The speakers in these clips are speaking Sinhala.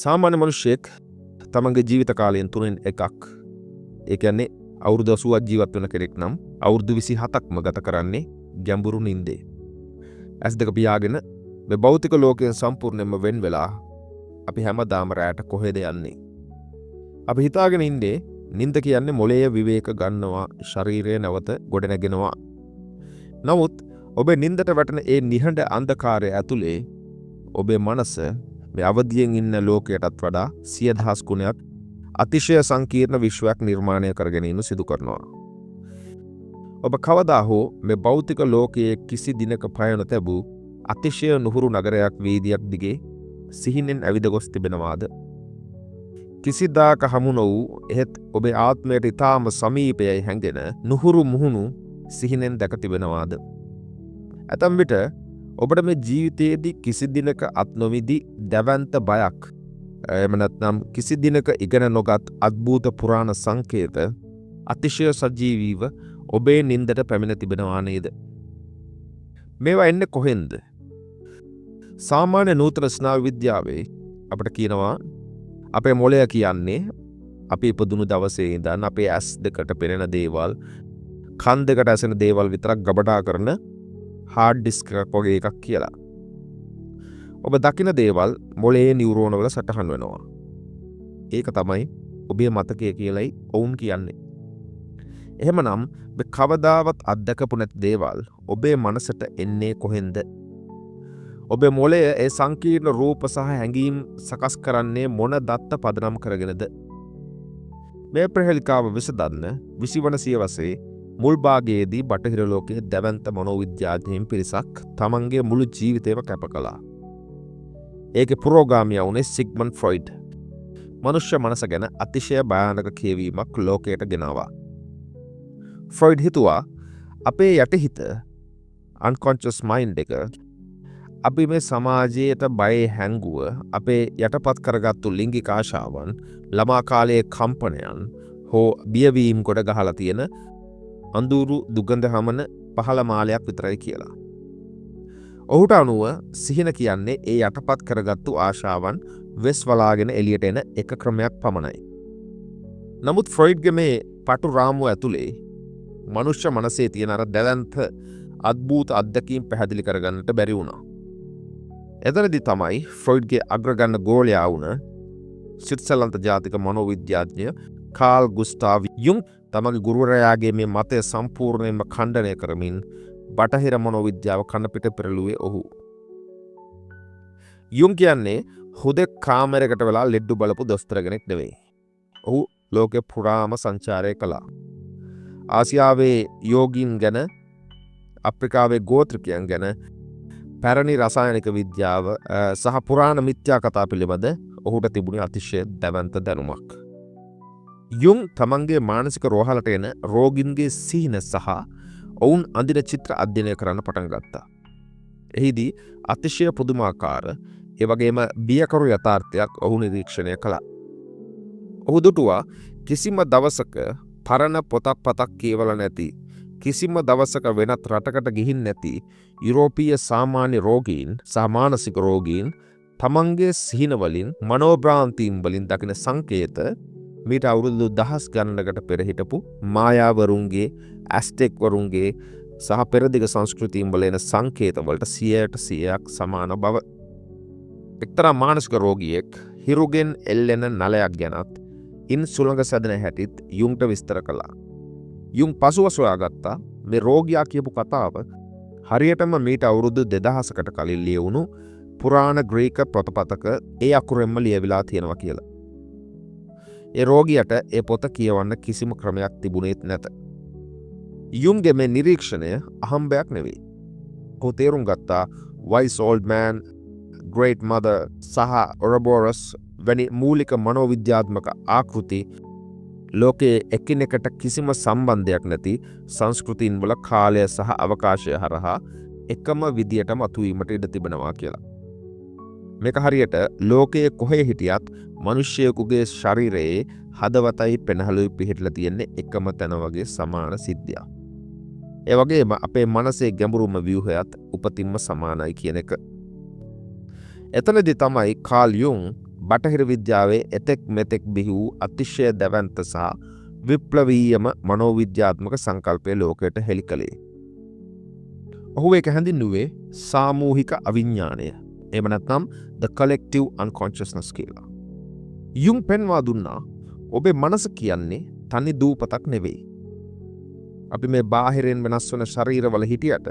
සාමාන්‍ය මිනිහෙක් තමන්ගේ ජීවිත කාලයෙන් 3න් එකක් ඒ කියන්නේ අවුරුදු 80ක් ජීවත් වෙන කෙනෙක් නම් අවුරුදු 27ක්ම ගත කරන්නේ ගැඹුරු නිින්දේ. ඇස් දෙක පියාගෙන මේ භෞතික ලෝකයෙන් සම්පූර්ණයෙන්ම වෙන් වෙලා අපි හැමදාම රැට කොහෙද යන්නේ? අපි හිතාගෙන ඉන්නේ නිින්ද කියන්නේ මොළයේ විවේක ගන්නවා, ශරීරය නැවත ගොඩනගෙනවා. නමුත් ඔබේ නිින්දට වැටෙන ඒ නිහඬ අන්ධකාරය ඇතුලේ ඔබේ මනස මේ අවදියෙන් ඉන්න ලෝකයටත් වඩා 100,000 ගුණයක් අතිශය සංකීර්ණ විශ්වයක් නිර්මාණය කර ගැනීම සිදු කරනවා. ඔබ කවදා හෝ මේ භෞතික ලෝකයේ කිසි දිනක පය නොතැබූ අතිශය නුහුරු නගරයක් වීදියක් දිගේ සිහිනෙන් ඇවිද ගොස් තිබෙනවාද? කිසිදාක හමු නොවූ එහෙත් ඔබේ ආත්මයට ඉතාම සමීපයයි හැඟෙන නුහුරු මුහුණු සිහිනෙන් දැක තිබෙනවාද? ඇතැම් විට ඔබට මේ ජීවිතයේදී කිසි දිනක අත් නොමිදි දැවැන්ත බයක් එහෙම නැත්නම් කිසි දිනක ඉගෙන නොගත් අద్භූත පුරාණ සංකේත අතිශය සජීවීව ඔබේ නින්දට පැමිණ තිබෙනවා නේද? මේවා එන්නේ කොහෙන්ද? සාමාන්‍ය නූතන ස්නායු විද්‍යාවේ අපිට කියනවා අපේ මොළය කියන්නේ අපි ඉපදුණු දවසේ ඉඳන් අපේ ඇස් දෙකට පෙනෙන දේවල්, කන් දෙකට ඇසෙන දේවල් විතරක් ගබඩා කරන හાર્ඩ් ඩිස්ක් එකක් වගේ එකක් කියලා. ඔබ දකින දේවල් මොළයේ නියුරෝන වල සටහන් වෙනවා. ඒක තමයි ඔබේ මතකය කියලායි ඔවුන් කියන්නේ. එහෙමනම් මේ කවදාවත් අත්දකපු නැති දේවල් ඔබේ මනසට එන්නේ කොහෙන්ද? ඔබේ මොළය ඒ සංකීර්ණ රූප සහ හැඟීම් සකස් කරන්නේ මොන දත්ත පදනම් කරගෙනද? මේ ප්‍රහෙලිකාව විසඳන්න 20 වන සියවසේ මුල් භාගයේදී බටහිර ලෝකයේ දැවැන්ත මනෝවිද්‍යාඥයින් පිරිසක් තමන්ගේ මුළු ජීවිතේම කැප කළා. ඒකේ පුරෝගාමියා වුණේ සිග්මන්ඩ් ෆ්‍රොයිඩ්. මනුෂ්‍ය මනස ගැන අතිශය භයානක කියවීමක් ලෝකයට ගෙනාවා. ෆ්‍රොයිඩ් හිතුවා අපේ යටිහිත unconscious mind එක අපි මේ සමාජයට බය හැංගුව අපේ යටපත් කරගත්තු ලිංගික ආශාවන්, ළමා කාලයේ කම්පනයන් හෝ බියවීම් කොට ගහලා තියෙන අඳුරු දුගඳ හමන පහළ මාලයක් විතරයි කියලා. ඔහුට අනුව සිහින කියන්නේ ඒ යටපත් කරගත්තු ආශාවන් වෙස් වලාගෙන එළියට එන එක ක්‍රමයක් පමණයි. නමුත් ෆ්‍රොයිඩ්ගේ මේ පටු රාමුව ඇතුලේ මනුෂ්‍ය මනසේ තියෙන අර දැවැන්ත අద్භූත අත්දැකීම් පැහැදිලි කරගන්නට බැරි වුණා. එතනදී තමයි ෆ්‍රොයිඩ්ගේ අග්‍රගණ්‍ය ගෝලයා වුණ ස්විට්සර්ලන්ත ජාතික මනෝවිද්‍යාඥ කාල් ගුස්තාව් යුං තමගේ ගුරුවරයාගේ මේ මතය සම්පූර්ණයෙන්ම ඛණ්ඩනය කරමින් බටහිර මනෝවිද්‍යාව කනපිට පෙරළුවේ ඔහු. යුං කියන්නේ හුදෙක් කාමරයකට වෙලා ලෙඩ්ඩු බලපු දොස්තර කෙනෙක් නෙවෙයි. ඔහු ලෝකෙ පුරාම සංචාරය කළා. ආසියාවේ යෝගීන් ගැන, අප්‍රිකාවේ ගෝත්‍රිකයන් ගැන, පැරණි රසායනික විද්‍යාව සහ පුරාණ මිත්‍යා කතා පිළිබඳ ඔහුට තිබුණේ අතිශය දැවැන්ත දැනුමක්. යුං තමන්ගේ මානසික රෝහලට එන රෝගීන්ගේ සිහින සහ ඔවුන් අඳින චිත්‍ර අධ්‍යයනය කරන්න පටන් ගත්තා. එහිදී අතිශය පුදුමාකාර ඒ වගේම බියකරු යථාර්ථයක් ඔහු නිරීක්ෂණය කළා. ඔහු දුටුවා කිසිම දවසක පරණ පොතක් පතක් කියවලා නැති, කිසිම දවසක වෙනත් රටකට ගිහින් නැති යුරෝපීය සාමාන්‍ය රෝගීන් සහ මානසික රෝගීන් තමන්ගේ සිහින වලින්, මනෝභ්‍රාන්තීන් වලින් දකින සංකේත මීට අවුරුදු 10 ගණනකට පෙර හිටපු මායාවරුන්ගේ, ඇස්ටෙක් වරුන්ගේ සහ පෙරදිග සංස්කෘතීන් වල එන සංකේත වලට 100% සමාන බව. එක්තරා මානසික රෝගියෙක් හිරුගෙන් එල්ලෙන නලයක් ගැනත් ඉන් සුළඟ සැදෙන හැටිත් යුන්ට විස්තර කළා. යුන් පසුව සොයාගත්තා මේ රෝගියා කියපු කතාව හරියටම මීට අවුරුදු 2000කට කලින් ලියවුණු පුරාණ ග්‍රීක පොතපතක ඒ අකුරෙන්ම ලියවිලා තියෙනවා කියලා. ඒ රෝගියට ඒ පොත කියවන්න කිසිම ක්‍රමයක් තිබුණේත් නැත. යුන්ගේ මේ නිරීක්ෂණය අහම්බයක් නෙවෙයි. ඔහු තේරුම් ගත්තා Wise Old Man, Great Mother සහ Ouroboros වැනි මූලික මනෝවිද්‍යාත්මක ආකෘති ලෝකයේ එකිනෙකට කිසිම සම්බන්ධයක් නැති සංස්කෘතීන් වල කාලය සහ අවකාශය හරහා එකම විදියට මතුවීමට ඉඩ තිබෙනවා කියලා. මේක හරියට ලෝකයේ කොහේ හිටියත් මිනිස්සෙකුගේ ශරීරයේ හදවතයි පෙනහළුයි පිහිටලා තියෙන්නේ එකම තැන වගේ සමාන සිද්ධියක්. ඒ වගේම අපේ මනසේ ගැඹුරුම ව්‍යුහයත් උපතින්ම සමානයි කියන එක. එතනදී තමයි කාල් යුන් බටහිර විද්‍යාවේ එතෙක් මෙතෙක් බිහි වූ අතිශය දැවැන්ත සහ විප්ලවීයම මනෝවිද්‍යාත්මක සංකල්පය ලෝකයට හෙළි කළේ. ඔහු ඒක හැඳින්වුවේ සාමූහික අවිඥානය. එහෙම නැත්නම් the collective unconsciousness කියලා. යුන් පෙන්වා දුන්නා ඔබේ මනස කියන්නේ තනි දූපතක් නෙවෙයි. අපි මේ බාහිරෙන් වෙනස් වන ශරීරවල හිටියට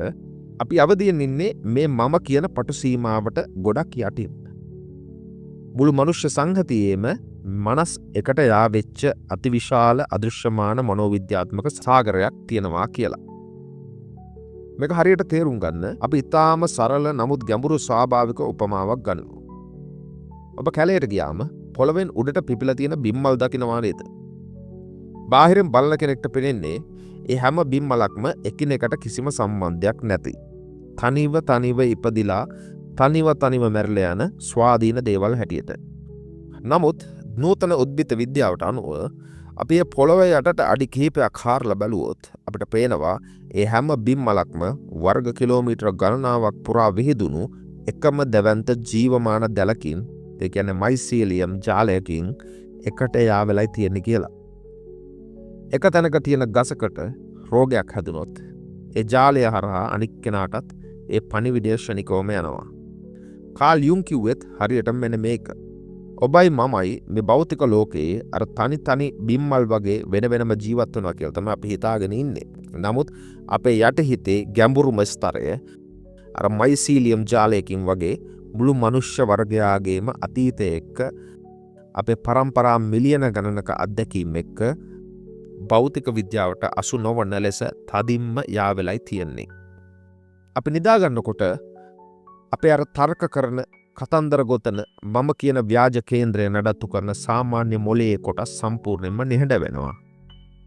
අපි අවදියෙන් ඉන්නේ මේ මම කියන පටු සීමාවට ගොඩක් යටින්. මුළු මනුෂ්‍ය සංහතියේම මනස් එකට යාවෙච්ච අතිවිශාල අදෘශ්‍යමාන මනෝවිද්‍යාත්මක සාගරයක් තියෙනවා කියලා. මේක හරියට තේරුම් ගන්න අපි ඉතාම සරල නමුත් ගැඹුරු ස්වාභාවික උපමාවක් ගනිමු. ඔබ කැලේට ගියාම පොළවෙන් උඩට පිපිලා තියෙන බිම්මල් දකිනවා නේද? බාහිරින් බලන කෙනෙක්ට පෙනෙන්නේ ඒ හැම බිම්මලක්ම එකිනෙකට කිසිම සම්බන්ධයක් නැති. තනිව ඉපදිලා තනිව මැරිලා යන ස්වාධීන දේවල් හැටියට. නමුත් නූතන උද්භිත විද්‍යාවට අනුව අපි පොළොවේ යටට අඩි කිහිපයක් හාරලා බැලුවොත් අපිට පේනවා ඒ හැම බිම්මලක්ම වර්ග කිලෝමීටර ගණනාවක් පුරා විහිදුණු එකම දැවැන්ත ජීවමාන දැලකින්, ඒ කියන්නේ මයිසීලියම් ජාලයකින් එකට යාවෙලයි තියෙන්නේ කියලා. එක තැනක තියෙන ගසකට රෝගයක් හැදුනොත් ඒ ජාලය හරහා අනික් කෙනාටත් ඒ පණිවිඩය ශනිකවම යනවා. කාල් යුන් කිව්වෙත් හරියටම මෙන්න මේක. ඔබයි මමයි මේ භෞතික ලෝකයේ අර තනි බිම්මල් වගේ වෙනම ජීවත් වෙනවා කියලා තමයි අපි හිතාගෙන ඉන්නේ. නමුත් අපේ යටිහිතේ ගැඹුරුම ස්තරය අර මයිසීලියම් ජාලයකින් වගේ මුළු මනුෂ්‍ය වර්ගයාගේම අතීතය එක්ක අපේ පරම්පරා මිලියන ගණනක අත්දැකීම් එක්ක භෞතික විද්‍යාවට අසු නොවන ලෙස තදින්ම යාවෙලයි තියෙන්නේ. අපි නිදාගන්නකොට අපේ අර තර්ක කරන කතන්දර ගොතන මම කියන ව්‍යාජ කේන්ද්‍රය නඩත්තු කරන සාමාන්‍ය මොලේ කොටස් සම්පූර්ණයෙන්ම නිහඬ වෙනවා.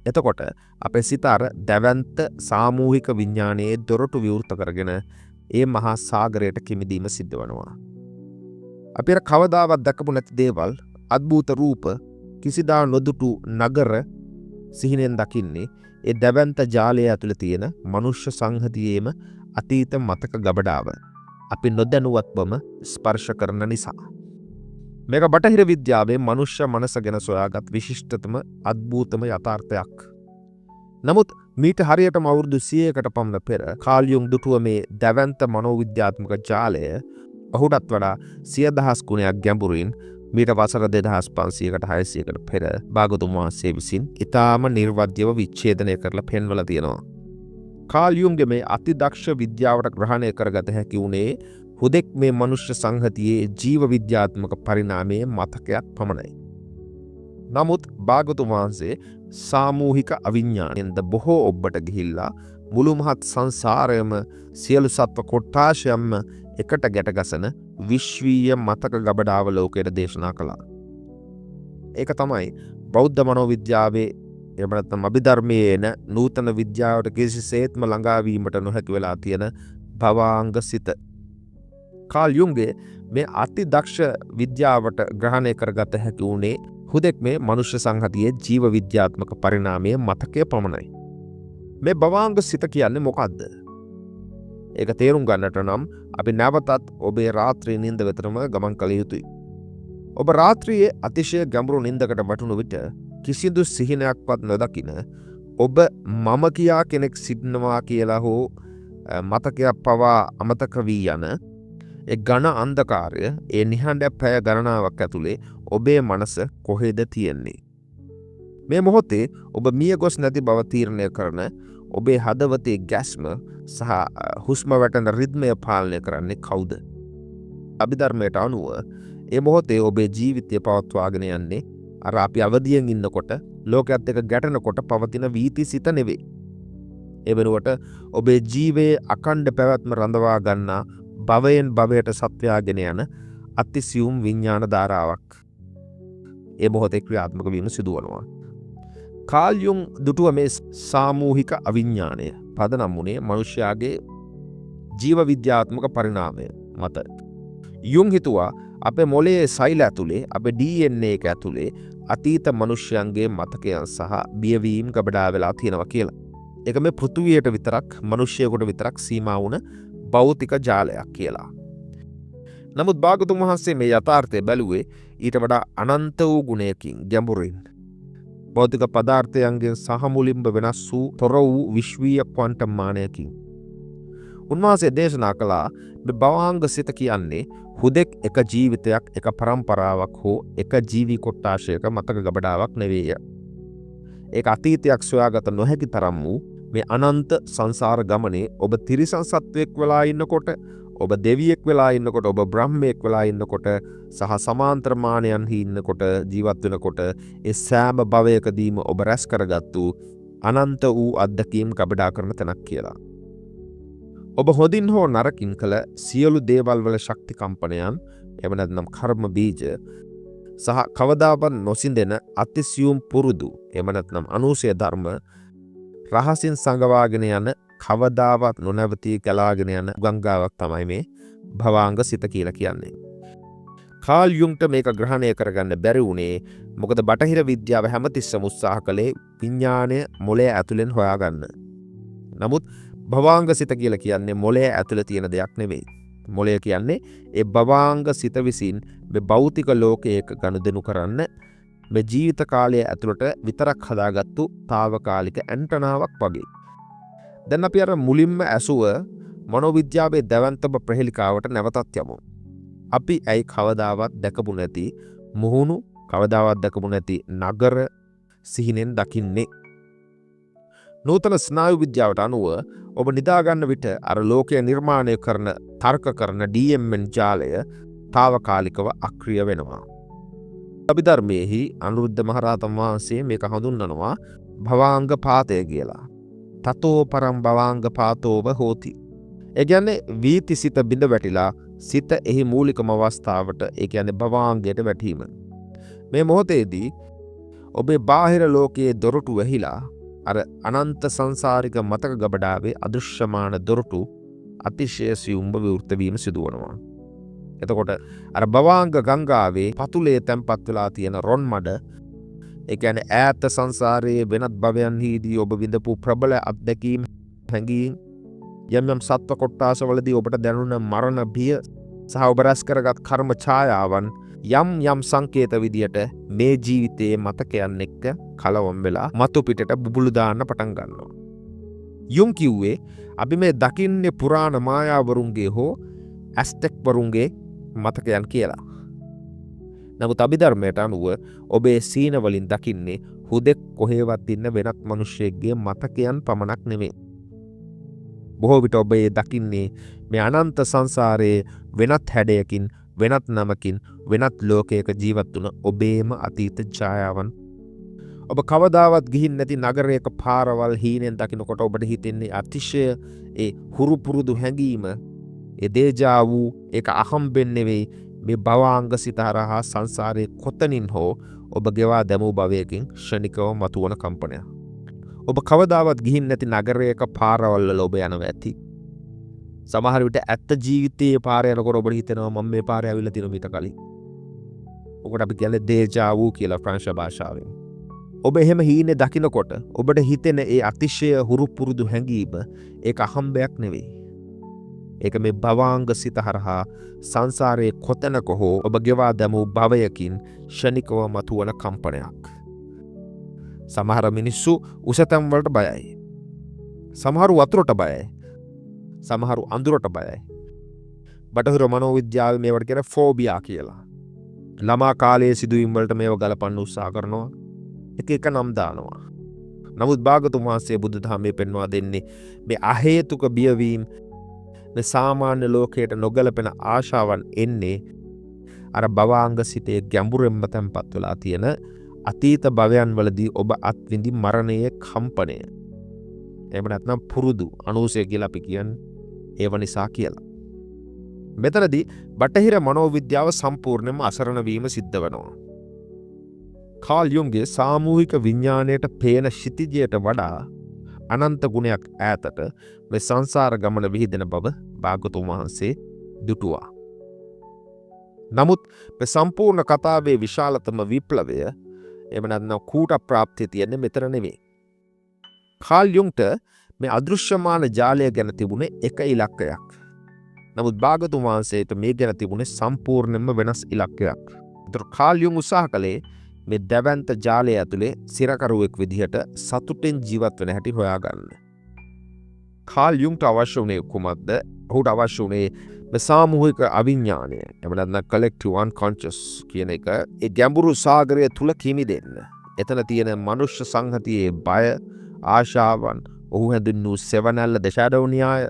එතකොට අපේ සිත අර දැවැන්ත සාමූහික විඥානයේ දොරටු විවෘත කරගෙන ඒ මහා සාගරයට කිමිදීම සිද්ධ වෙනවා. අපි අර කවදාවත් දැකපු නැති දේවල්, අద్භූත රූප, කිසිදා නොදුටු නගර සිහිනෙන් දකින්නේ ඒ දැවැන්ත ජාලය ඇතුළේ තියෙන මනුෂ්‍ය සංහතියේම අතීත මතක ගබඩාව. අපි නොදැනුවත්වම ස්පර්ශ කරන නිසා. මේක බටහිර විද්‍යාවේ මනුෂ්‍ය මනස ගැන සොයාගත් විශිෂ්ටතම අද්භූතම යථාර්ථයක්. නමුත් මීට හරියටම අවුරුදු 100කට පමණ පෙර කාල් යුන් දුටුව මේ දැවැන්ත මනෝවිද්‍යාත්මක ජාලය ඔහුටත් වඩා 100,000 ගුණයක් ගැඹුරින් මීට වසර 2500කට 600කට පෙර භාගතුන් වහන්සේ විසින් ඉතාම නිර්වද්‍යව විච්ඡේදනය කරලා පෙන්වලා තියෙනවා. කාල් යුන්ගේ මේ අතිදක්ෂ විද්‍යාවට ග්‍රහණය කරගත හැකි වුණේ හුදෙක් මේ මනුෂ්‍ය සංහතියේ ජීව විද්‍යාත්මක පරිණාමයේ මතකයක් පමණයි. නමුත් භාගතුන් වහන්සේ සාමූහික අවිඥාණයෙන්ද බොහෝ ඔබට ගිහිල්ලා මුළු මහත් සංසාරයම සියලු සත්ව කොට්ටාශයන්ම එකට ගැටගසන විශ්වීය මතක ගබඩාව ලෝකයට දේශනා කළා. ඒක තමයි බෞද්ධ මනෝවිද්‍යාවේ එහෙම නැත්නම් අභිධර්මයේ එන නූතන විද්‍යාවට කිසිසේත්ම ළඟාවීමට නොහැකි වෙලා තියෙන භවාංග සිත. කාල් යුන්ගේ මේ අතිදක්ෂ විද්‍යාවට ග්‍රහණය කරගත හැකි වුණේ හුදෙක් මේ මනුෂ්‍ය සංහතියේ ජීව විද්‍යාත්මක පරිණාමයේ මතකය පමණයි. මේ භවාංග සිත කියන්නේ මොකද්ද? ඒක තේරුම් ගන්නට නම් අපි නැවතත් ඔබේ රාත්‍රී නිින්ද වෙතටම ගමන් කළ යුතුයි. ඔබ රාත්‍රියේ අතිශය ගැඹුරු නිින්දකට වැටුණු විට කිසිදු සිහිනයක්වත් නොදකින ඔබ මම කියා කෙනෙක් සිටිනවා කියලා හෝ මතකයක් පවා අමතක වී යන ඒ ඝන අන්ධකාරය ඒ නිහඬ පැය ගණනාවක් ඇතුලේ ඔබේ මනස කොහෙද තියෙන්නේ? මේ මොහොතේ ඔබ මිය ගොස් නැති බව තීරණය කරන ඔබේ හදවතේ ගැස්ම සහ හුස්ම වැටෙන රිද්මය පාලනය කරන්නේ කවුද? අභිධර්මයට අනුව ඒ මොහොතේ ඔබේ ජීවිතය පවත්වාගෙන යන්නේ අර අපි අවදියෙන් ඉන්නකොට ලෝකයේත් එක්ක ගැටෙනකොට පවතින වීති සිත නෙවෙයි. ඒ වෙනුවට ඔබේ ජීවයේ අඛණ්ඩ පැවැත්ම රඳවා ගන්නා භවයෙන් භවයට සත්වයාගෙන යන අතිසියුම් විඥාන ධාරාවක් ඒ මොහොතේ ක්‍රියාත්මක වීම සිදුවනවා. කාල් යුන් දුටුව මේ සාමූහික අවිඥානය පදනම් වුණේ මනුෂ්‍යයාගේ ජීව විද්‍යාත්මක පරිණාමය මත. යුන් හිතුවා අපේ මොළයේ සෛල ඇතුලේ අපේ DNA එක ඇතුලේ අතීත මනුෂ්‍යයන්ගේ මතකයන් සහ බියවීම් ගබඩා වෙලා තියෙනවා කියලා. ඒක මේ පෘථුවියට විතරක් මනුෂ්‍යයෙකුට විතරක් සීමා වුණ භෞතික ජාලයක් කියලා. නමුත් භාගතුන් වහන්සේ මේ යථාර්ථය බැලුවේ ඊට වඩා අනන්ත වූ ගුණයකින් ගැඹුරින්. භෞතික පදාර්ථයන්ගෙන් සහ මුලින්ම වෙනස් වූ තොර වූ විශ්වීය ක්වන්ටම් මානයකින්. උන්වහන්සේ දේශනා කළා මේ භවාංග සිත කියන්නේ හුදෙක් එක ජීවිතයක් එක පරම්පරාවක් හෝ එක ජීවි කොට්ටාශයක මතක ගබඩාවක් නෙවේය. ඒක අතීතයක් සොයාගත නොහැකි තරම් වූ මේ අනන්ත සංසාර ගමනේ ඔබ තිරිසන් සත්වයෙක් වෙලා ඉන්නකොට, ඔබ දෙවියෙක් වෙලා ඉන්නකොට, ඔබ බ්‍රහ්මයෙක් වෙලා ඉන්නකොට සහ සමාන්තර මානයන්හි ඉන්නකොට ජීවත් වෙනකොට ඒ සෑම භවයකදීම ඔබ රැස් කරගත්තු අනන්ත වූ අත්දැකීම් ගබඩා කරන තැනක් කියලා. ඔබ හොඳින් හෝ නරකින් කළ සියලු දේවල් වල ශක්ති කම්පනයන්, එහෙම නැත්නම් කර්ම බීජ සහ කවදාවත් නොසිඳෙන අතිසියුම් පුරුදු, එහෙම නැත්නම් අනුසය ධර්ම රහසින් සංගවාගෙන යන කවදාවත් නොනැවතී ගලාගෙන යන ගංගාවක් තමයි මේ භවාංග සිත කියලා කියන්නේ. කාල් යුන්ග්ට මේක ග්‍රහණය කරගන්න බැරි වුණේ මොකද බටහිර විද්‍යාව හැමතිස්සම උත්සාහ කළේ විඥාණය මොළය ඇතුලෙන් හොයාගන්න. නමුත් භවාංග සිත කියලා කියන්නේ මොළය ඇතුලේ තියෙන දෙයක් නෙවෙයි. මොළය කියන්නේ ඒ භවාංග සිත විසින් මේ භෞතික ලෝකයක ගනුදෙනු කරන්න මේ ජීවිත කාලය ඇතුළට විතරක් හදාගත්තු తాවකාලික ඇන්ටනාවක් වගේ. දැන් අපි අර මුලින්ම ඇසුව මනෝවිද්‍යාවේ දැවැන්තම ප්‍රහෙලිකාවට නැවතත් යමු. අපි ඇයි කවදාවත් දැකපු නැති මුහුණු, කවදාවත් දැකපු නැති නගර සිහිනෙන් දකින්නේ? නූතන ස්නායු විද්‍යාවට අනුව ඔබ නිදාගන්න විට අර ලෝකය නිර්මාණය කරන තර්ක කරන DMN ජාලය తాවකාලිකව අක්‍රිය වෙනවා. අභිධර්මයේහි අනුරුද්ධ මහරහතන් වහන්සේ මේක හඳුන්වනවා භවාංග පාතය කියලා. තතෝ පරම් භවාංග පාතෝව හෝති. ඒ කියන්නේ වීති සිත බිඳ වැටිලා සිත එහි මූලිකම අවස්ථාවට, ඒ කියන්නේ භවාංගයට වැටීම. මේ මොහොතේදී ඔබේ බාහිර ලෝකයේ දොරටු වැහිලා අර අනන්ත සංසාරික මතක ගබඩාවේ අදෘශ්‍යමාන දොරටු අතිශය සියුම්ව විවෘත වීම සිදුවනවා. එතකොට අර භවාංග ගංගාවේ පතුලේ තැන්පත් වෙලා තියෙන රොන් මඩ, ඒ කියන්නේ ඈත සංසාරයේ වෙනත් භවයන්හිදී ඔබ විඳපු ප්‍රබල අත්දැකීම්, හැඟීම්, යම් යම් සත්ව කොට්ටාසවලදී ඔබට දැනුණ මරණ බිය සහ ඔබ රැස් කරගත් කර්ම ඡායාවන් යම් යම් සංකේත විදියට මේ ජීවිතයේ මතකයන් එක්ක කලවම් වෙලා මතු පිටට බුබුලු දාන්න පටන් ගන්නවා. යුන් කිව්වේ අපි මේ දකින්නේ පුරාණ මායාවරුන්ගේ හෝ ඇස්ටෙක් වරුන්ගේ මතකයන් කියලා. නමුත් අභිධර්මයට අනුව ඔබේ සීන වලින් දකින්නේ හුදෙක් කොහෙවත් ඉන්න වෙනත් මිනිස්සෙක්ගේ මතකයන් පමණක් නෙමෙයි. බොහෝ විට ඔබ දකින්නේ මේ අනන්ත සංසාරයේ වෙනත් හැඩයකින්, වෙනත් නමකින්, වෙනත් ලෝකයක ජීවත් වුණ ඔබේම අතීත ඡායාවන්. ඔබ කවදාවත් ගිහින් නැති නගරයක පාරවල් හීනෙන් දකිනකොට ඔබට හිතෙන්නේ අතිශය ඒ හුරු පුරුදු හැඟීම, ඒ දේජා වූ ඒක අහම්බෙන් නෙවෙයි, මේ භවාංග සිත හරහා සංසාරයේ කොතනින් හෝ ඔබ ගෙවා දැමූ භවයකින් ක්ෂණිකව මතුවන කම්පනයක්. ඔබ කවදාවත් ගිහින් නැති නගරයක පාරවල් වල ඔබ යනවා ඇති. සමහර විට ඇත්ත ජීවිතයේ පාර යනකොට ඔබට හිතෙනවා මම මේ පාරේ ඇවිල්ලා තියෙනවා මීට කලින්. ඔකට අපි කියන්නේ දේජා වූ කියලා ප්‍රංශ භාෂාවෙන්. ඔබ එහෙම හීනේ දකිනකොට ඔබට හිතෙන ඒ අතිශය හුරු පුරුදු හැඟීම ඒක අහම්බයක් නෙවෙයි. ඒක මේ භවාංග සිත හරහා සංසාරයේ කොතැනක හෝ ඔබ ගෙවා දැමූ භවයකින් ක්ෂණිකව මතුවන කම්පනයක්. සමහර මිනිස්සු උසතම් වලට බයයි. සමහරු වතුරට බයයි. සමහරු අඳුරට බයයි. බටහිර මනෝවිද්‍යාවේ මේවට කියන ෆෝබියා කියලා. ළමා කාලයේ සිදුවීම් වලට මේව ගලපන්න උත්සාහ කරනවා. එක එක නම් දානවා. නමුත් භාගතුන් වහන්සේ බුදු දහමේ පෙන්වා දෙන්නේ මේ අහේතුක බියවීම, මේ සාමාන්‍ය ලෝකයට නොගැලපෙන ආශාවන් එන්නේ අර භවාංග සිතේ ගැඹුරෙන්ම තැන්පත් වෙලා තියෙන අතීත භවයන් වලදී ඔබ අත්විඳි මරණයේ කම්පනය. එහෙම නැත්නම් පුරුදු අනුසය කියලා අපි කියන්නේ ඒව නිසා කියලා. මෙතනදී බටහිර මනෝවිද්‍යාව සම්පූර්ණයෙන්ම අසරණ වීම සිද්ධ වෙනවා. කාල් යුන්ගේ සාමූහික විඥාණයට පේන ශිතිජයට වඩා අනන්ත ගුණයක් ඈතට මේ සංසාර ගමන විහිදෙන බව භාගතුන් වහන්සේ දුටුවා. නමුත් මේ සම්පූර්ණ කතාවේ විශාලතම විප්ලවය, එහෙම නැත්නම් කූට ප්‍රාප්තිය තියෙන්නේ මෙතන නෙවෙයි. කාල් යුන්ට මේ අදෘශ්‍යමාන ජාලය ගැන තිබුණේ එක ඉලක්කයක්. නමුත් භාගතුන් වහන්සේට මේ ගැන තිබුණේ සම්පූර්ණයෙන්ම වෙනස් ඉලක්කයක්. ඒතර කාල් යුන් උත්සාහ කළේ මේ දැවැන්ත ජාලය ඇතුලේ සිරකරුවෙක් විදිහට සතුටෙන් ජීවත් වෙන හැටි හොයාගන්න. කාල් යුන්ට අවශ්‍ය වුණේ කුමක්ද? ඔහුට අවශ්‍ය වුණේ මේ සාමූහික අවිඥානය. එහෙම නැත්නම් collective unconscious කියන එක ඒ ගැඹුරු සාගරය තුල කිමිදෙන්න. එතන තියෙන මනුෂ්‍ය සංහතියේ බය, ආශාවන්, ඔහු හැඳින්වූ සෙවණැල්ල the shadow න්‍යාය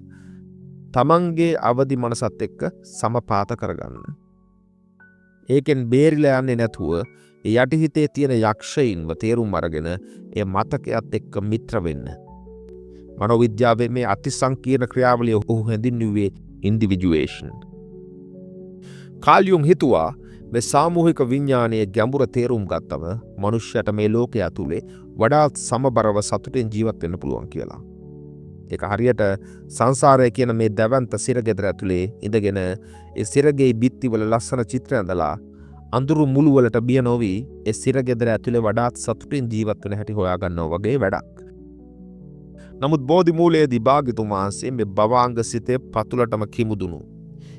තමන්ගේ අවදි මනසත් එක්ක සමපාත කරගන්න. ඒකෙන් බේරිලා යන්නේ නැතුව ඒ යටිහිතේ තියෙන යක්ෂයින්ව තේරුම් අරගෙන ඒ මතකයත් එක්ක මිත්‍ර වෙන්න. මනෝවිද්‍යාවේ මේ අතිසංකීර්ණ ක්‍රියාවලිය ඔහු හැඳින්වුවේ ඉන්ඩිවිජුවේෂන්. කාල් යුන් හිතුවා මේ සාමූහික විඥානයේ ගැඹුර තේරුම් ගත්තම මනුෂ්‍යයට මේ ලෝකය ඇතුලේ වඩාත් සමබරව සතුටින් ජීවත් වෙන්න පුළුවන් කියලා. ඒක හරියට සංසාරය කියන මේ දැවැන්ත සිරගෙදර ඇතුලේ ඉඳගෙන ඒ සිරගේ බිත්තිවල ලස්සන චිත්‍ර ඇඳලා අඳුරු මුළු වලට බිය නොවි ඒ සිරගෙදර ඇතුලේ වඩාත් සතුටින් ජීවත් වෙන හැටි හොයාගන්නවා වගේ වැඩක්. නමුත් බෝධි මූලයේදී භාග්‍යතුන් වහන්සේ මේ භවාංග සිතේ පතුලටම කිමුදුණු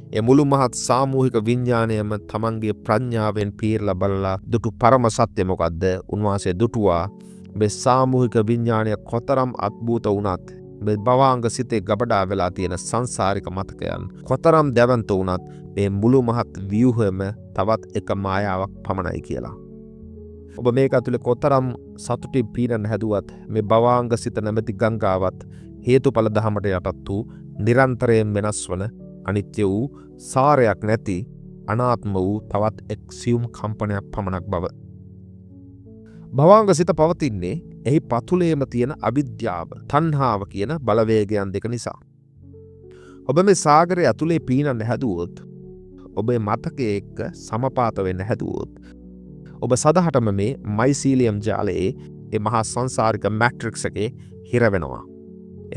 ඒ මුළු මහත් සාමූහික විඥාණයම තමන්ගේ ප්‍රඥාවෙන් පීරලා බලලා දුටු පරම සත්‍ය මොකද්ද? උන්වහන්සේ දුටුවා මේ සාමූහික විඥාණය කොතරම් අద్භූත වුණත් මේ භවාංග සිතේ ගබඩා වෙලා තියෙන සංසාරික මතකයන් කොතරම් දැවැන්ත වුණත් මේ මුළු මහත් ව්‍යුහයම තවත් එක මායාවක් පමණයි කියලා. ඔබ මේක ඇතුලේ කොතරම් සතුටින් පීනන්න හැදුවත් මේ භවාංග සිත නැමැති ගංගාවත් හේතුඵල ධමයට යටත් වූ නිරන්තරයෙන් වෙනස් වන අනිත්‍ය වූ සාරයක් නැති අනාත්ම වූ තවත් එක් සියුම් කම්පනයක් පමණක් බව. භවාංග සිත පවතින්නේ එහි පතුලේම තියෙන අවිද්‍යාව, තණ්හාව කියන බලවේගයන් දෙක නිසා. ඔබ මේ සාගරය ඇතුලේ පීනන්න හැදුවොත්, ඔබේ මතකයේ එක්ක සමපාත වෙන්න හැදුවොත්, ඔබ සදහටම මේ මයිසීලියම් ජාලයේ ඒ මහා සංසාරික මැට්‍රික්ස් එකේ හිර වෙනවා.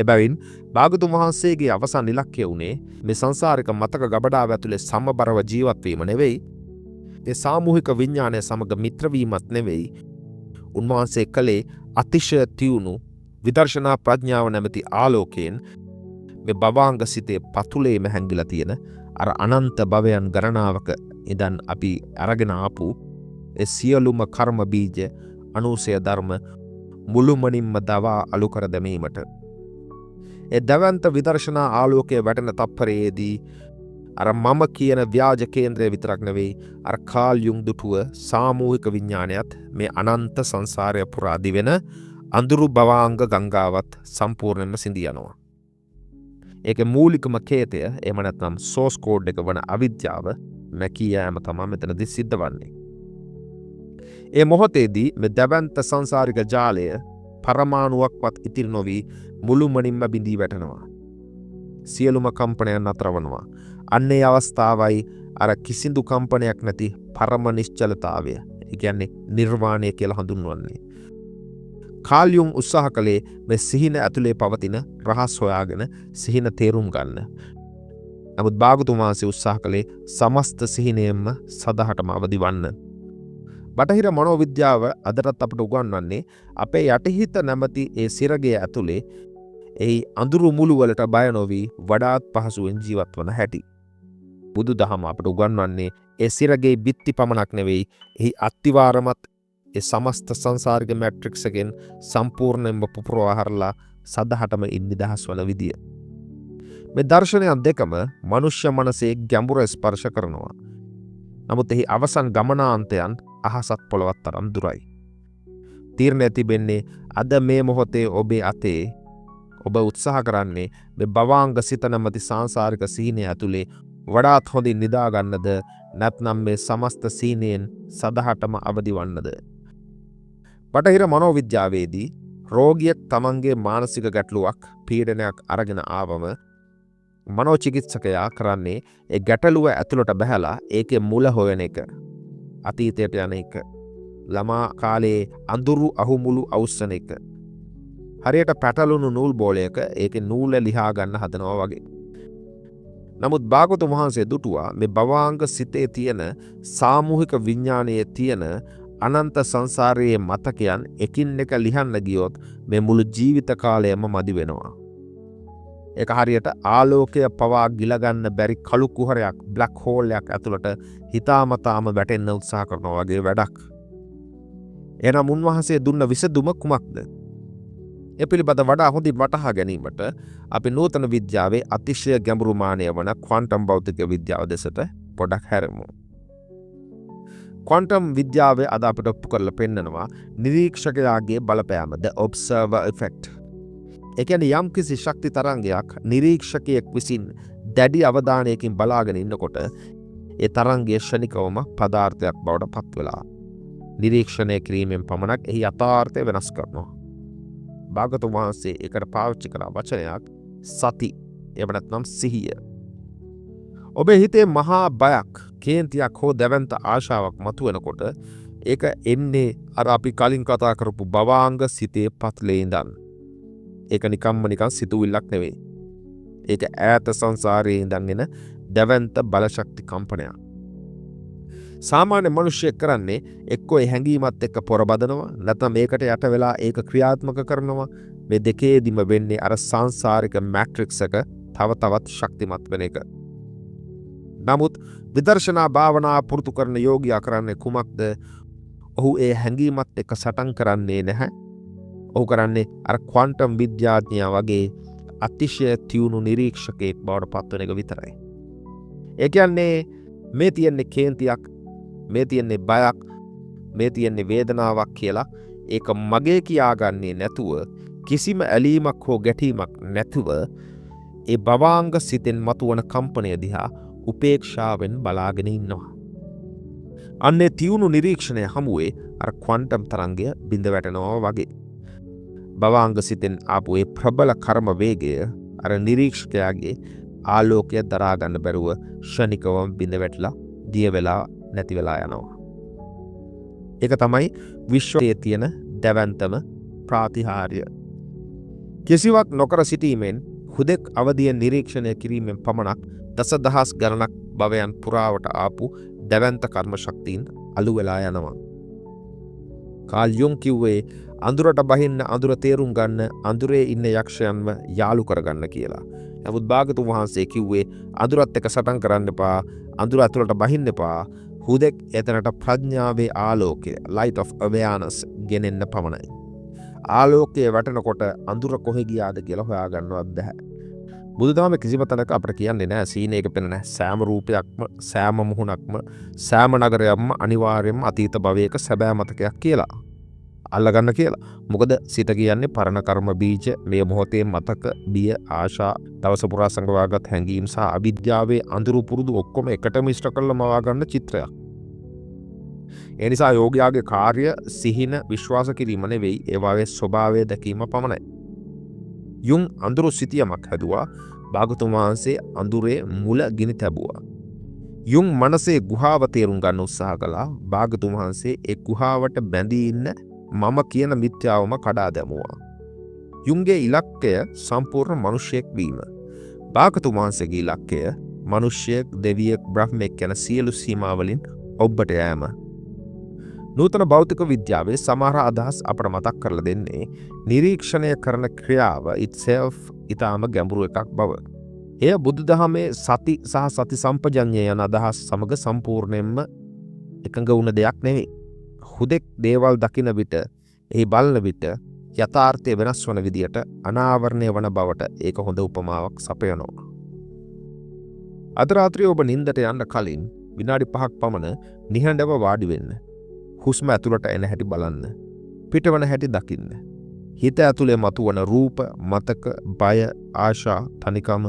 එබැවින් භාගතුන් වහන්සේගේ අවසන් ඉලක්කය වුණේ මේ සංසාරික මතක ගබඩාව ඇතුලේ සමබරව ජීවත් වීම නෙවෙයි, ඒ සාමූහික විඥානය සමග මිත්‍ර වීමත් නෙවෙයි. උන්වහන්සේ කලේ අතිශය තියුණු විදර්ශනා ප්‍රඥාව නැමැති ආලෝකයෙන් මේ භවාංග සිතේ පතුලේම හැංගිලා තියෙන අර අනන්ත භවයන් ගණනාවක ඉඳන් අපි අරගෙන ආපු ඒ සියලුම කර්ම බීජ අනුසය ධර්ම මුළුමනින්ම දවා අලු කර දැමීමට ඒ දවන්ත විදර්ශනා ආලෝකයේ වැටෙන තප්පරයේදී අර මම කියන ව්‍යාජ කේන්ද්‍රය විතරක් නෙවෙයි අර කාල් යුන් දුටුව සාමූහික විඥානයත් මේ අනන්ත සංසාරය පුරා දිවෙන අඳුරු භවාංග ගංගාවත් සම්පූර්ණයෙන්ම සිඳී යනවා. ඒකේ මූලිකම කේතය එහෙම නැත්නම් සෝස් කෝඩ් එක වන අවිද්‍යාව නැකී යෑම තමයි මෙතනදී සිද්ධ වන්නේ. ඒ මොහොතේදී මේ දවන්ත සංසාරික ජාලය පරමාණුවක්වත් ඉතිරි නොවි මුළුමනින්ම බිඳී වැටෙනවා. සියලුම කම්පනයන් නතරවනවා. අන්නේ අවස්ථාවයි අර කිසිදු කම්පනයක් නැති පරම නිශ්චලතාවය, ඒ කියන්නේ නිර්වාණය කියලා හඳුන්වන්නේ. කාල් යුන් උත්සාහ කළේ මේ සිහින ඇතුලේ පවතින රහස් හොයාගෙන සිහින තේරුම් ගන්න. නමුත් භාගතුන් වහන්සේ උත්සාහ කළේ සමස්ත සිහිනයෙන්ම සදහටම අවදි වන්න. බටහිර මනෝවිද්‍යාව අදටත් අපට උගන්වන්නේ අපේ යටිහිත නැමැති ඒ සිරගේ ඇතුලේ එහි අඳුරු මුළු වලට බය නොවි වඩාත් පහසුවෙන් ජීවත් වන හැටි. බුදු දහම අපට උගන්වන්නේ ඒ සිරගේ බිත්ති පමණක් නෙවෙයි, එහි අත්තිවාරමත් ඒ සමස්ත සංසාරික මැට්‍රික්ස් එකෙන් සම්පූර්ණයෙන්ම පුපුරවා හරලා සදහටම නිදහස් වන විදිය. මේ දර්ශනයන් දෙකම මනුෂ්‍ය මනසේ ගැඹුර ස්පර්ශ කරනවා. නමුත් එහි අවසන් ගමනාන්තයන් අහසත් පොළවත් තරම් දුරයි. තීරණය තිබෙන්නේ අද මේ මොහොතේ ඔබේ අතේ ඔබ උත්සාහ කරන්නේ මේ භවාංග සිත නැමැති සංසාරික සීනය ඇතුලේ වඩාත් හොඳින් නිදාගන්නද නැත්නම් මේ සමස්ත සීනයෙන් සදහටම අවදි වන්නද. බටහිර මනෝවිද්‍යාවේදී රෝගියෙක් තමන්ගේ මානසික ගැටලුවක් පීඩනයක් අරගෙන ආවම මනෝචිකිත්සකයා කරන්නේ ඒ ගැටලුව ඇතුළට බහැලා ඒකේ මුල හොයන එක, අතීතයට යන එක, ළමා කාලේ අඳුරු අහුමුළු අවුස්සන එක. හරියට පැටලුණු නූල් බෝලයක ඒකේ නූල ලිහා ගන්න හදනවා වගේ. නමුත් භාගතුන් වහන්සේ දුටුවා මේ භවාංග සිතේ තියෙන සාමූහික විඥානයේ තියෙන අනන්ත සංසාරයේ මතකයන් එකින් එක ලිහන්න ගියොත් මේ මුළු ජීවිත කාලයම මදි වෙනවා. ඒක හරියට ආලෝකය පවා ගිලගන්න බැරි කළු කුහරයක් බ්ලැක් හෝල් එකක් ඇතුළට හිතාමතාම වැටෙන්න උත්සාහ කරනවා වගේ වැඩක්. එහෙනම් උන්වහන්සේ දුන්න විසඳුම කුමක්ද? ඒ පිළිබඳ වඩා හොඳින් වටහා ගැනීමට අපි නූතන විද්‍යාවේ අතිශය ගැඹුරු මානය වන ක්වොන්ටම් භෞතික විද්‍යාව දෙසට පොඩක් හැරෙමු. ක්වොන්ටම් විද්‍යාවේ අද අපිට ඔප්පු කරලා පෙන්නනවා නිරීක්ෂකයාගේ බලපෑම, the observer effect. ඒ කියන්නේ යම්කිසි ශක්ති තරංගයක් නිරීක්ෂකයෙක් විසින් දැඩි අවධානයකින් බලාගෙන ඉන්නකොට ඒ තරංගය ක්ෂණිකවම පදාර්ථයක් බවට පත් වෙලා නිරීක්ෂණය කිරීමෙන් පමණක් එහි යථාර්ථය වෙනස් කරනවා. භාගතුන් වහන්සේ ඒකට පාවිච්චි කළ වචනයක් සති, එහෙම නැත්නම් සිහිය. ඔබේ හිතේ මහා බයක්, කේන්තියක් හෝ දැවැන්ත ආශාවක් මතුවෙනකොට ඒක එන්නේ අර අපි කලින් කතා කරපු භවාංග සිතේ පත්ලේ ඉඳන්. ඒක නිකන් සිතුවිල්ලක් නෙවෙයි. ඒක ඈත සංසාරයේ ඉඳන් එන දැවැන්ත බලශක්ති කම්පනයක්. සාමාන්‍ය මිනිස්සෙක් කරන්නේ එක්කෝ ඒ හැඟීමත් එක්ක පොරබදනවා, නැත්නම් මේකට යට වෙලා ඒක ක්‍රියාත්මක කරනවා. මේ දෙකේදිම වෙන්නේ අර සංසාරික මැට්‍රික්ස් එක තව තවත් ශක්තිමත් වෙන එක. නමුත් විදර්ශනා භාවනා පුරුදු කරන යෝගියා කරන්නේ කුමක්ද? ඔහු ඒ හැඟීමත් එක්ක සටන් කරන්නේ නැහැ. ඔහු කරන්නේ අර ක්වොන්ටම් විද්‍යාඥයා වගේ අතිශය තියුණු නිරීක්ෂකයෙක් බවට පත්වන එක විතරයි. ඒ කියන්නේ මේ තියෙන්නේ කේන්තියක්, මේ තියෙන්නේ බයක්, මේ තියෙන්නේ වේදනාවක් කියලා ඒක මගේ කියාගන්නේ නැතුව, කිසිම ඇලීමක් හෝ ගැටීමක් නැතුව ඒ භවාංග සිතෙන් මතුවන කම්පනය දිහා උපේක්ෂාවෙන් බලාගෙන ඉන්නවා. අන්නේ තියුණු නිරීක්ෂණය හමුවේ අර ක්වොන්ටම් තරංගය බිඳ වැටෙනවා වගේ. භවාංග සිතෙන් ආපු ඒ ප්‍රබල කර්ම වේගය අර නිරීක්ෂකයාගේ ආලෝකය දරා ගන්න බැරුව ක්ෂණිකවම බිඳ වැටලා දිය වෙලා නැති වෙලා යනවා. ඒක තමයි විශ්වයේ තියෙන දැවැන්තම ප්‍රාතිහාර්ය. කිසිවක් නොකර සිටීමෙන්, හුදෙක් අවදියෙන් නිරීක්ෂණය කිරීමෙන් පමණක් දසදහස් ගණනක් භවයන් පුරාවට ආපු දැවැන්ත කර්ම ශක්තියින් අලු වෙලා යනවා. කාල් යුන් කිව්වේ අඳුරට බහින්න අඳුර තේරුම් ගන්න, අඳුරේ ඉන්න යක්ෂයන්ව යාළු කරගන්න කියලා. නමුත් භාගතුන් වහන්සේ කිව්වේ අඳුරත් එක්ක සටන් කරන්න එපා, අඳුර ඇතුළට බහින්න එපා. හුදෙක් එතනට ප්‍රඥාවේ ආලෝකය, light of awareness ගෙනෙන්න පමණයි. ආලෝකයේ වැටෙනකොට අඳුර කොහෙ ගියාද කියලා හොයාගන්නවත් බැහැ. බුදුදහමේ කිසිම තැනක අපිට කියන්නේ නැහැ සීනේක පෙනෙන සෑම රූපයක්ම, සෑම මුහුණක්ම, සෑම නගරයක්ම අනිවාර්යයෙන්ම අතීත භවයක සැබෑ මතකයක් කියලා. අල්ලගන්න කියලා. මොකද සිත කියන්නේ පරණ කර්ම බීජ, මේ මොහොතේ මතක, බිය, ආශා, දවස පුරා සංගවාගත් හැඟීම් සහ අවිද්‍යාවේ අඳුරු පුරුදු ඔක්කොම එකටම ඉෂ්ට කරලා මවා ගන්න චිත්‍රයක්. ඒ නිසා යෝගියාගේ කාර්ය සිහින විශ්වාස කිරීම නෙවෙයි, ඒවායේ ස්වභාවය දැකීම පමණයි. යුන් අඳුරු සිතියමක් හැදුවා. භාගතුන් වහන්සේ අඳුරේ මුල ගිනි තැබුවා. යුන් මනසේ ගුහාව තේරුම් ගන්න උත්සාහ කළා. භාගතුන් වහන්සේ ඒ ගුහාවට බැඳී ඉන්න මම කියන මිත්‍යාවම කඩා දැමුවා. යුන්ගේ ඉලක්කය සම්පූර්ණ මිනිසෙක් වීම. භාගතුන් වහන්සේගේ ඉලක්කය මිනිසෙක්, දෙවියෙක්, බ්‍රහ්මෙක් යන සියලු සීමාවලින් ඔබට යෑම. නූතන භෞතික විද්‍යාවේ සමහර අදහස් අපට මතක් කරලා දෙන්නේ නිරීක්ෂණය කරන ක්‍රියාව itself ඊටාම ගැඹුරු එකක් බව. එය බුදුදහමේ සති සහ සති සම්පජඤ්ඤය යන අදහස් සමග සම්පූර්ණයෙන්ම එකඟ වුණ දෙයක් නෙවෙයි. හුදෙක් දේවල් දකින විට, එහි බලන විට යථාර්ථය වෙනස් වන විදියට අනාවරණය වන බවට ඒක හොඳ උපමාවක් සපයනවා. අද රාත්‍රියේ ඔබ නිින්දට යන්න කලින් විනාඩි 5ක් පමණ නිහඬව වාඩි වෙන්න. හුස්ම ඇතුළට එන හැටි බලන්න. පිටවන හැටි දකින්න. හිත ඇතුලේ මතුවන රූප, මතක, බය, ආශා, තනිකම,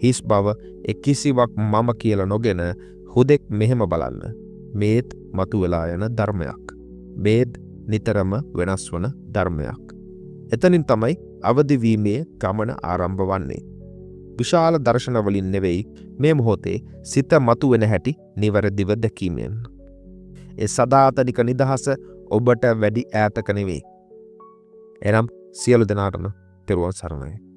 හිස් බව කිසිවක් මම කියලා නොගෙන හුදෙක් මෙහෙම බලන්න. මේත් මතුවලා යන ධර්මයක්. මේත් නිතරම වෙනස් වන ධර්මයක්. එතනින් තමයි අවදිවීමේ ගමන ආරම්භ වන්නේ. විශාල දර්ශන වලින් නෙවෙයි, මේ මොහොතේ සිත මතුවෙන හැටි නිවැරදිව දැකීමෙන්. ඒ සදාතනික නිදහස ඔබට වැඩි ඈතක නෙවෙයි. එනම් සියලු දෙනාටම තෙරුවන් සරණයි.